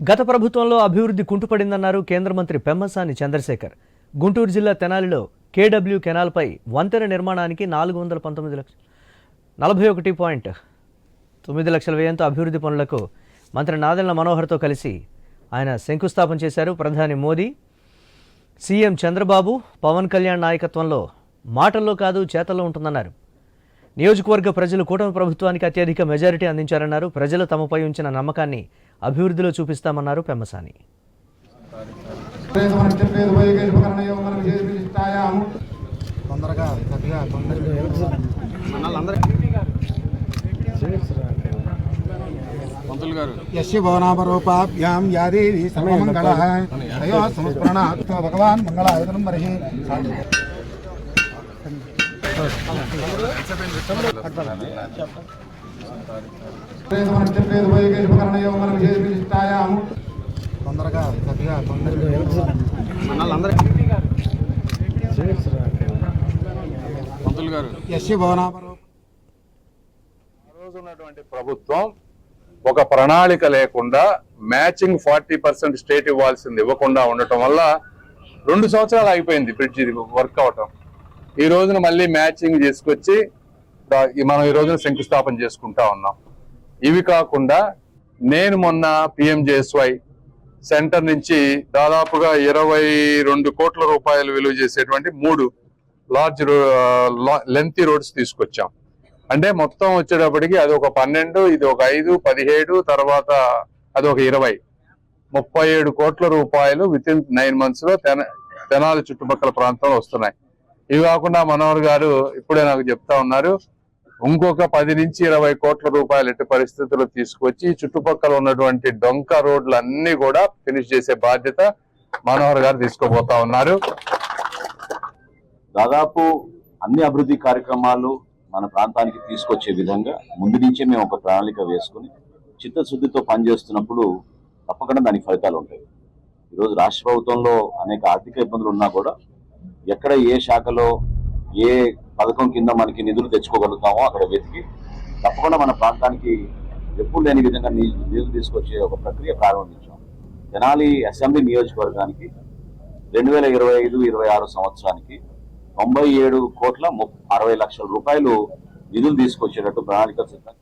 గత ప్రభుత్వంలో అభివృద్ధి కుంటుపడిందన్నారు కేంద్ర మంత్రి పెమ్మసాని చంద్రశేఖర్. గుంటూరు జిల్లా తెనాలిలో కేడబ్ల్యూ కెనాల్పై వంతెన నిర్మాణానికి 441.9 లక్షల వ్యయంతో అభివృద్ధి పనులకు మంత్రి నాదెళ్ల మనోహర్తో కలిసి ఆయన శంకుస్థాపన చేశారు. ప్రధాని మోదీ, సీఎం చంద్రబాబు, పవన్ కళ్యాణ్ నాయకత్వంలో మాటల్లో కాదు చేతల్లో ఉంటుందన్నారు. నియోజకవర్గ ప్రజలు కూటమి ప్రభుత్వానికి అత్యధిక మెజారిటీ అందించారన్నారు. ప్రజలు తమపై ఉంచిన నమ్మకాన్ని అభివృద్ధిలో చూపిస్తామన్నారు పెమ్మసాని. భవనాపరూపాభ్యాం యాదేవి సర్వమంగళః తయో సంస్మరణాత్ భగవాన్ మంగళాయతనం మరిహి ప్రభుత్వం ఒక ప్రణాళిక లేకుండా మ్యాచింగ్ 40% స్టేట్ ఇవ్వాల్సింది ఇవ్వకుండా ఉండటం వల్ల 2 సంవత్సరాలు అయిపోయింది బ్రిడ్జ్ వర్క్ అవటం. ఈ రోజున మళ్ళీ మ్యాచింగ్ చేసుకొచ్చి మనం ఈ రోజున శంకుస్థాపన చేసుకుంటా ఉన్నాం. ఇవి కాకుండా నేను మొన్న PMJSY సెంటర్ నుంచి దాదాపుగా 22 కోట్ల రూపాయలు విలువ చేసేటువంటి 3 లార్జ్ లెంతీ రోడ్స్ తీసుకొచ్చాం. అంటే మొత్తం వచ్చేటప్పటికి అది ఒక 12, ఇది ఒక 5, 17, తర్వాత అది ఒక 20, 37 కోట్ల రూపాయలు వితిన్ 9 months లో తెనాలి చుట్టుపక్కల ప్రాంతంలో వస్తున్నాయి. ఇవి కాకుండా మనోహర్ గారు ఇప్పుడే నాకు చెప్తా ఉన్నారు, ఇంకొక 10 నుంచి 20 కోట్ల రూపాయలు ఎట్టి పరిస్థితుల్లో తీసుకొచ్చి చుట్టుపక్కల ఉన్నటువంటి డొంక రోడ్లు అన్ని కూడా ఫినిష్ చేసే బాధ్యత మనోహర్ గారు తీసుకోబోతా ఉన్నారు. దాదాపు అన్ని అభివృద్ధి కార్యక్రమాలు మన ప్రాంతానికి తీసుకొచ్చే విధంగా ముందు నుంచే మేము ఒక ప్రణాళిక వేసుకుని చిత్తశుద్ధితో పనిచేస్తున్నప్పుడు తప్పకుండా దానికి ఫలితాలు ఉంటాయి. ఈరోజు రాష్ట్ర ప్రభుత్వంలో అనేక ఆర్థిక ఇబ్బందులు ఉన్నా కూడా ఎక్కడ ఏ శాఖలో ఏ పథకం కింద మనకి నిధులు తెచ్చుకోగలుగుతామో అక్కడ వెతికి తప్పకుండా మన ప్రాంతానికి ఎప్పుడు లేని విధంగా నిధులు తీసుకొచ్చే ఒక ప్రక్రియ ప్రారంభించాం. తెనాలి అసెంబ్లీ నియోజకవర్గానికి 2025-26 సంవత్సరానికి 97 కోట్ల 60 లక్షల రూపాయలు నిధులు తీసుకొచ్చేటట్టు ప్రణాళిక సిద్ధం